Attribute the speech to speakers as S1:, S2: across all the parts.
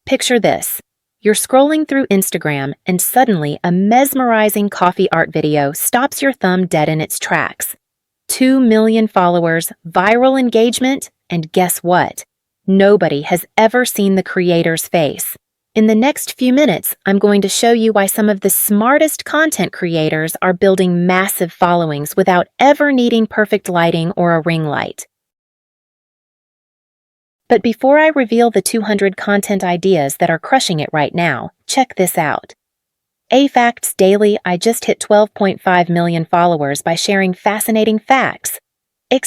S1: Picture this. You're scrolling through Instagram and suddenly a mesmerizing coffee art video stops your thumb dead in its tracks. 2 million followers, viral engagement, and guess what? Nobody has ever seen the creator's face. In the next few minutes, I'm going to show you why some of the smartest content creators are building massive followings without ever needing perfect lighting or a ring light. But before I reveal the 200 content ideas that are crushing it right now, check this out. Facts Daily, I just hit 12.5 million followers by sharing fascinating facts.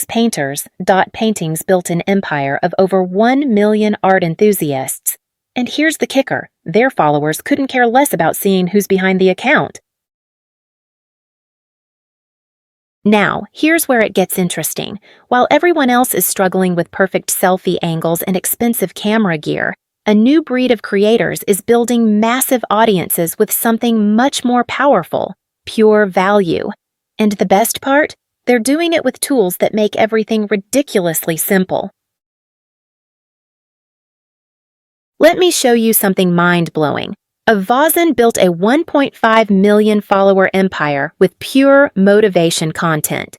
S1: Paintings built an empire of over 1 million art enthusiasts. And here's the kicker, their followers couldn't care less about seeing who's behind the account. Now, here's where it gets interesting. While everyone else is struggling with perfect selfie angles and expensive camera gear, a new breed of creators is building massive audiences with something much more powerful, pure value. And the best part? They're doing it with tools that make everything ridiculously simple. Let me show you something mind-blowing. Avazan built a 1.5 million follower empire with pure motivation content.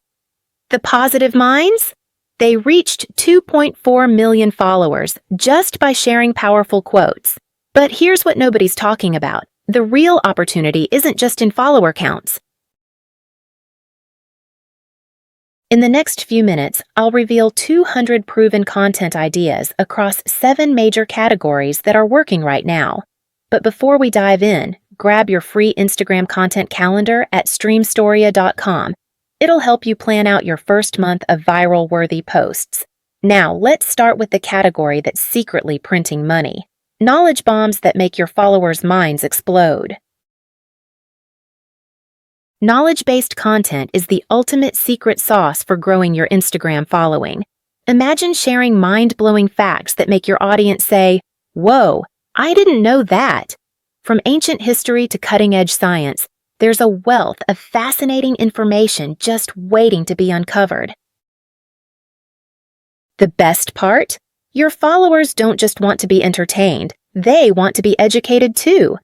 S1: The Positive Minds? They reached 2.4 million followers just by sharing powerful quotes. But here's what nobody's talking about. The real opportunity isn't just in follower counts. In the next few minutes, I'll reveal 200 proven content ideas across 7 major categories that are working right now. But before we dive in, grab your free Instagram content calendar at streamstoria.com. It'll help you plan out your first month of viral-worthy posts. Now, let's start with the category that's secretly printing money. Knowledge bombs that make your followers' minds explode. Knowledge-based content is the ultimate secret sauce for growing your Instagram following. Imagine sharing mind-blowing facts that make your audience say, "Whoa, I didn't know that." From ancient history to cutting-edge science, there's a wealth of fascinating information just waiting to be uncovered. The best part? Your followers don't just want to be entertained, they want to be educated too.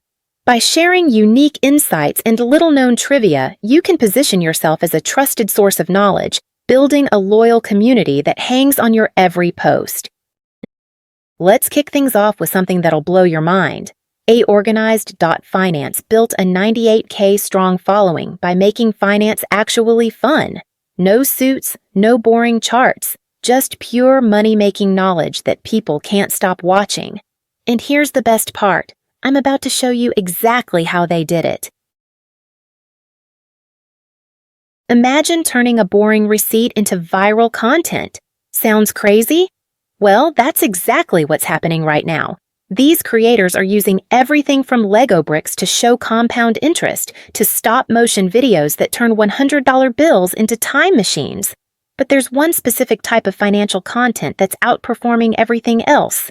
S1: By sharing unique insights and little-known trivia, you can position yourself as a trusted source of knowledge, building a loyal community that hangs on your every post. Let's kick things off with something that'll blow your mind. Organized.finance built a 98K strong following by making finance actually fun. No suits, no boring charts, just pure money-making knowledge that people can't stop watching. And here's the best part. I'm about to show you exactly how they did it. Imagine turning a boring receipt into viral content. Sounds crazy? Well, that's exactly what's happening right now. These creators are using everything from Lego bricks to show compound interest to stop-motion videos that turn $100 bills into time machines. But there's one specific type of financial content that's outperforming everything else.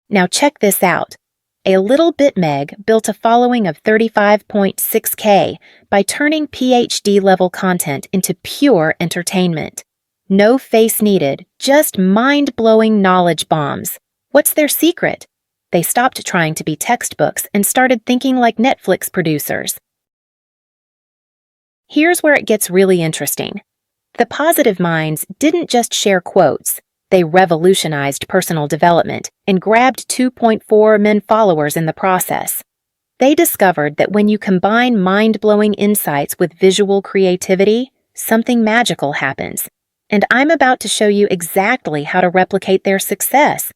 S1: Now check this out. A Little Bit Meg built a following of 35.6K by turning PhD-level content into pure entertainment. No face needed, just mind-blowing knowledge bombs. What's their secret? They stopped trying to be textbooks and started thinking like Netflix producers. Here's where it gets really interesting. The Positive Minds didn't just share quotes. They revolutionized personal development and grabbed 2.4 million followers in the process. They discovered that when you combine mind-blowing insights with visual creativity, something magical happens. And I'm about to show you exactly how to replicate their success.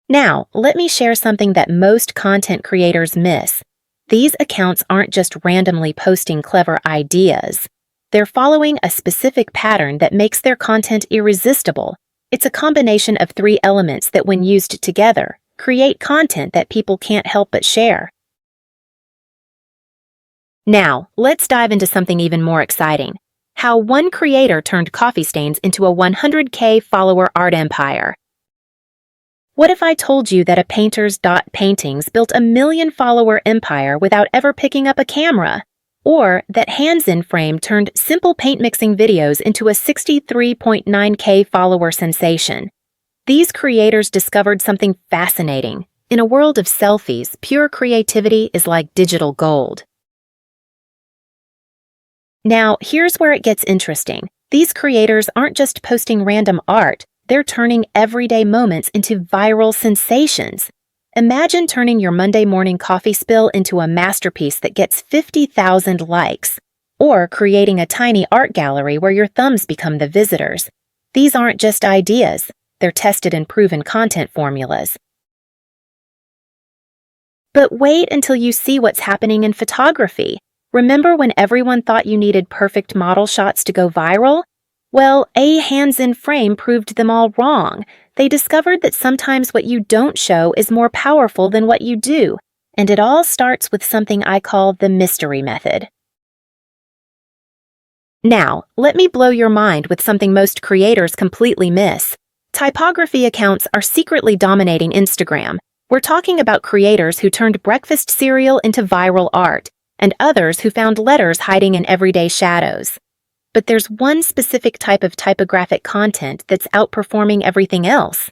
S1: Now, let me share something that most content creators miss. These accounts aren't just randomly posting clever ideas. They're following a specific pattern that makes their content irresistible. It's a combination of 3 elements that, when used together, create content that people can't help but share. Now, let's dive into something even more exciting. How one creator turned coffee stains into a 100K follower art empire. What if I told you that a Paintings built a 1 million follower empire without ever picking up a camera? Or that Hands in Frame turned simple paint mixing videos into a 63.9K follower sensation? These creators discovered something fascinating. In a world of selfies, pure creativity is like digital gold. Now, here's where it gets interesting. These creators aren't just posting random art, they're turning everyday moments into viral sensations. Imagine turning your Monday morning coffee spill into a masterpiece that gets 50,000 likes, or creating a tiny art gallery where your thumbs become the visitors. These aren't just ideas, they're tested and proven content formulas. But wait until you see what's happening in photography. Remember when everyone thought you needed perfect model shots to go viral? Well, a hands-in frame proved them all wrong. They discovered that sometimes what you don't show is more powerful than what you do, and it all starts with something I call the mystery method. Now, let me blow your mind with something most creators completely miss. Typography accounts are secretly dominating Instagram. We're talking about creators who turned breakfast cereal into viral art, and others who found letters hiding in everyday shadows. But there's one specific type of typographic content that's outperforming everything else.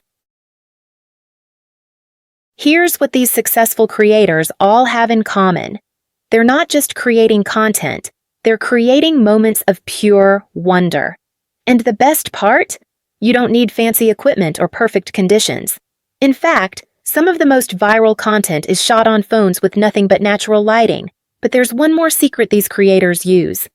S1: Here's what these successful creators all have in common. They're not just creating content, they're creating moments of pure wonder. And the best part? You don't need fancy equipment or perfect conditions. In fact, some of the most viral content is shot on phones with nothing but natural lighting. But there's one more secret these creators use.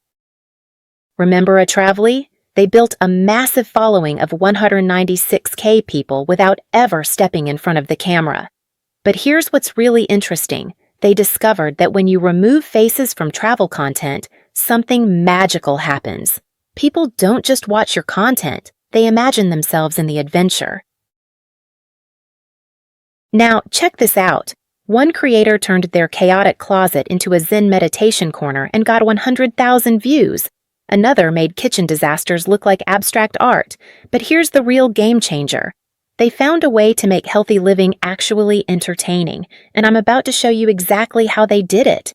S1: Remember Atravely? They built a massive following of 196K people without ever stepping in front of the camera. But here's what's really interesting. They discovered that when you remove faces from travel content, something magical happens. People don't just watch your content, they imagine themselves in the adventure. Now, check this out. One creator turned their chaotic closet into a Zen meditation corner and got 100,000 views. Another made kitchen disasters look like abstract art. But here's the real game changer. They found a way to make healthy living actually entertaining, and I'm about to show you exactly how they did it.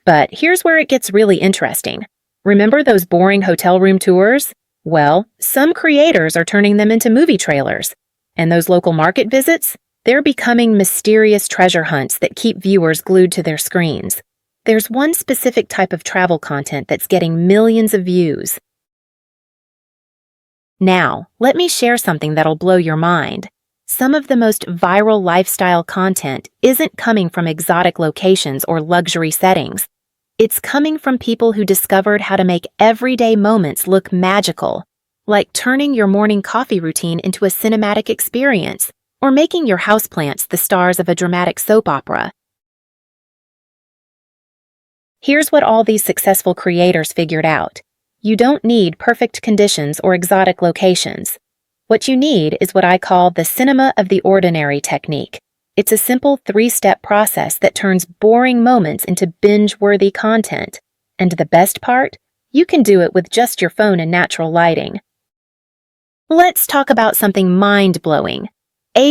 S1: But here's where it gets really interesting. Remember those boring hotel room tours? Well, some creators are turning them into movie trailers. And those local market visits? They're becoming mysterious treasure hunts that keep viewers glued to their screens. There's one specific type of travel content that's getting millions of views. Now, let me share something that'll blow your mind. Some of the most viral lifestyle content isn't coming from exotic locations or luxury settings. It's coming from people who discovered how to make everyday moments look magical, like turning your morning coffee routine into a cinematic experience, or making your houseplants the stars of a dramatic soap opera. Here's what all these successful creators figured out. You don't need perfect conditions or exotic locations. What you need is what I call the cinema of the ordinary technique. It's a simple 3-step process that turns boring moments into binge-worthy content. And the best part? You can do it with just your phone and natural lighting. Let's talk about something mind-blowing.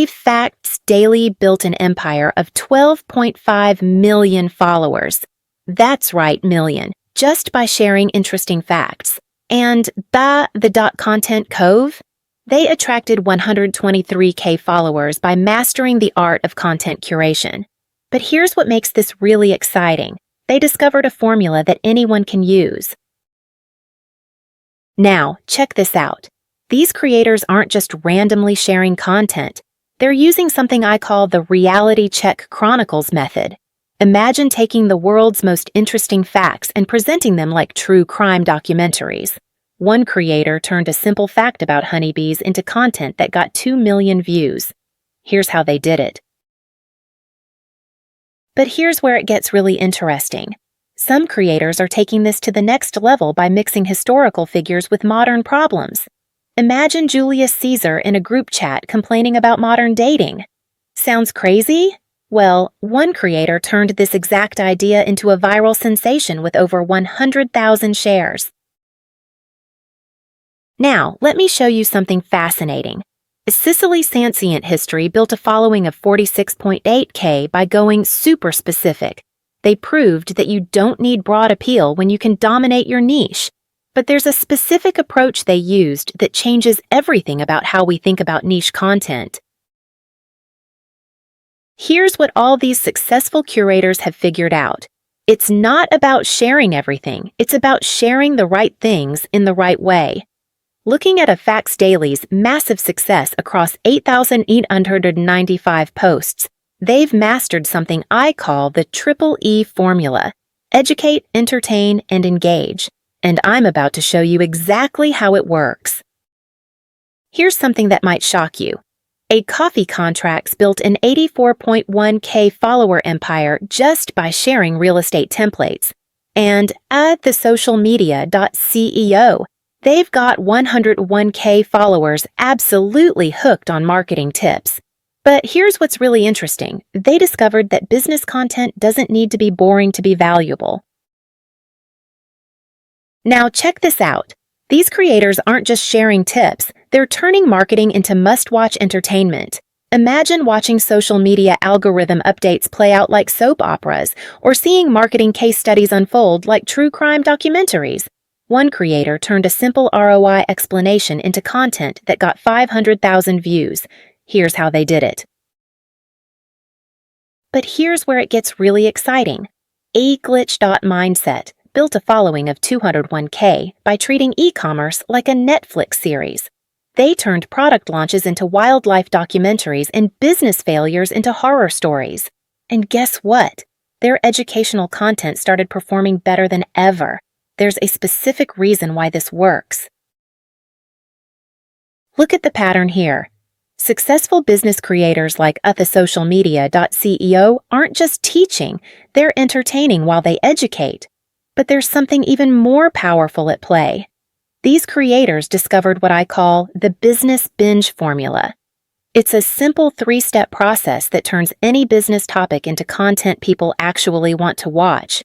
S1: Facts Daily built an empire of 12.5 million followers. That's right, million, just by sharing interesting facts. And the Content Cove? They attracted 123K followers by mastering the art of content curation. But here's what makes this really exciting. They discovered a formula that anyone can use. Now, check this out. These creators aren't just randomly sharing content. They're using something I call the Reality Check Chronicles method. Imagine taking the world's most interesting facts and presenting them like true crime documentaries. One creator turned a simple fact about honeybees into content that got 2 million views. Here's how they did it. But here's where it gets really interesting. Some creators are taking this to the next level by mixing historical figures with modern problems. Imagine Julius Caesar in a group chat complaining about modern dating. Sounds crazy? Well, one creator turned this exact idea into a viral sensation with over 100,000 shares. Now, let me show you something fascinating. Sicily Sansient History built a following of 46.8K by going super specific. They proved that you don't need broad appeal when you can dominate your niche. But there's a specific approach they used that changes everything about how we think about niche content. Here's what all these successful curators have figured out. It's not about sharing everything, it's about sharing the right things in the right way. Looking at a Facts Daily's massive success across 8,895 posts, they've mastered something I call the Triple E formula: educate, entertain, and engage. And I'm about to show you exactly how it works. Here's something that might shock you. A Coffee Contracts built an 84.1K follower empire just by sharing real estate templates. And at the socialmedia.ceo, they've got 101K followers absolutely hooked on marketing tips. But here's what's really interesting. They discovered that business content doesn't need to be boring to be valuable. Now check this out. These creators aren't just sharing tips, they're turning marketing into must-watch entertainment. Imagine watching social media algorithm updates play out like soap operas, or seeing marketing case studies unfold like true crime documentaries. One creator turned a simple ROI explanation into content that got 500,000 views. Here's how they did it. But here's where it gets really exciting. Glitch.mindset built a following of 201K by treating e-commerce like a Netflix series. They turned product launches into wildlife documentaries and business failures into horror stories. And guess what? Their educational content started performing better than ever. There's a specific reason why this works. Look at the pattern here. Successful business creators like thesocialmedia.ceo aren't just teaching, they're entertaining while they educate. But there's something even more powerful at play. These creators discovered what I call the business binge formula. It's a simple 3-step process that turns any business topic into content people actually want to watch.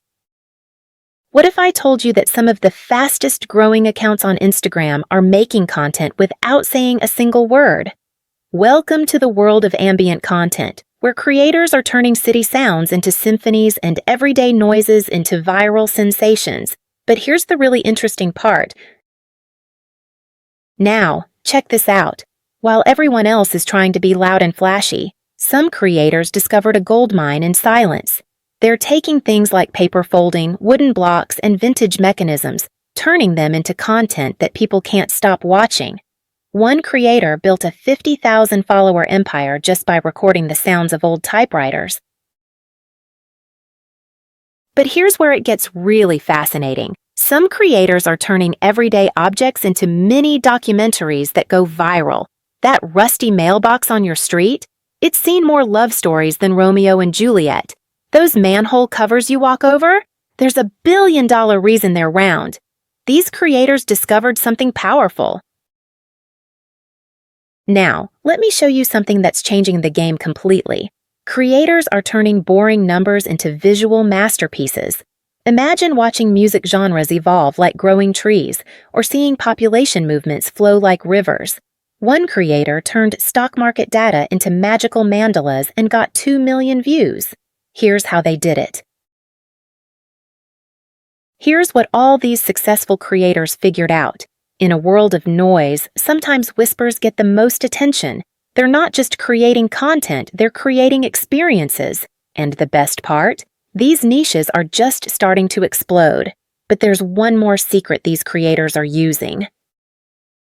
S1: What if I told you that some of the fastest growing accounts on Instagram are making content without saying a single word? Welcome to the world of ambient content, where creators are turning city sounds into symphonies and everyday noises into viral sensations. But here's the really interesting part. Now, check this out. While everyone else is trying to be loud and flashy, some creators discovered a goldmine in silence. They're taking things like paper folding, wooden blocks, and vintage mechanisms, turning them into content that people can't stop watching. One creator built a 50,000 follower empire just by recording the sounds of old typewriters. But here's where it gets really fascinating. Some creators are turning everyday objects into mini documentaries that go viral. That rusty mailbox on your street? It's seen more love stories than Romeo and Juliet. Those manhole covers you walk over? There's a billion-dollar reason they're round. These creators discovered something powerful. Now, let me show you something that's changing the game completely. Creators are turning boring numbers into visual masterpieces. Imagine watching music genres evolve like growing trees, or seeing population movements flow like rivers. One creator turned stock market data into magical mandalas and got 2 million views. Here's how they did it. Here's what all these successful creators figured out. In a world of noise, sometimes whispers get the most attention. They're not just creating content, they're creating experiences. And the best part? These niches are just starting to explode. But there's one more secret these creators are using.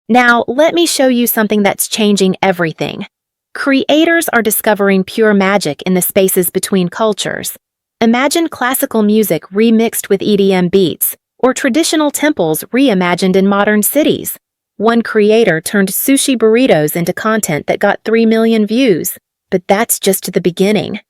S1: Now, let me show you something that's changing everything. Creators are discovering pure magic in the spaces between cultures. Imagine classical music remixed with EDM beats, or traditional temples reimagined in modern cities. One creator turned sushi burritos into content that got 3 million views, but that's just the beginning.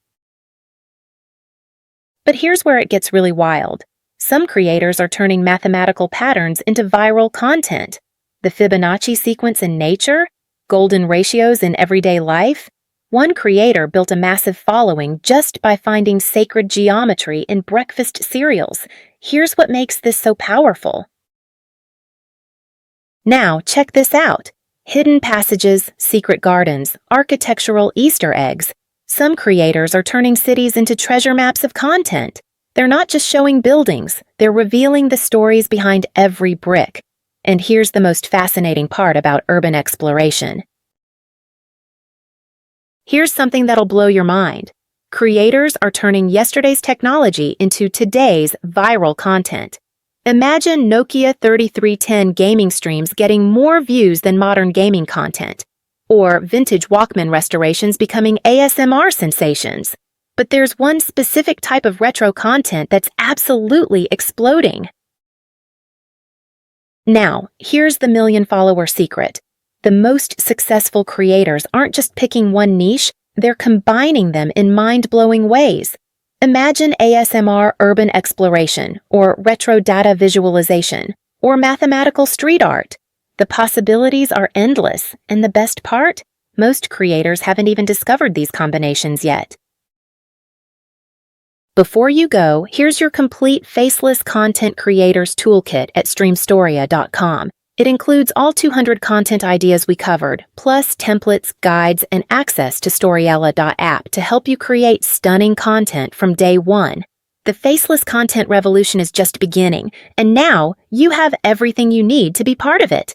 S1: But here's where it gets really wild. Some creators are turning mathematical patterns into viral content. The Fibonacci sequence in nature? Golden ratios in everyday life? One creator built a massive following just by finding sacred geometry in breakfast cereals. Here's what makes this so powerful. Now, check this out. Hidden passages, secret gardens, architectural Easter eggs. Some creators are turning cities into treasure maps of content. They're not just showing buildings, they're revealing the stories behind every brick. And here's the most fascinating part about urban exploration. Here's something that'll blow your mind. Creators are turning yesterday's technology into today's viral content. Imagine Nokia 3310 gaming streams getting more views than modern gaming content, or vintage Walkman restorations becoming ASMR sensations. But there's one specific type of retro content that's absolutely exploding. Now, here's the million-follower secret. The most successful creators aren't just picking one niche, they're combining them in mind-blowing ways. Imagine ASMR urban exploration, or retro data visualization, or mathematical street art. The possibilities are endless, and the best part? Most creators haven't even discovered these combinations yet. Before you go, here's your complete Faceless Content Creators Toolkit at streamstoria.com. It includes all 200 content ideas we covered, plus templates, guides, and access to Storyella.app to help you create stunning content from day one. The Faceless Content revolution is just beginning, and now you have everything you need to be part of it.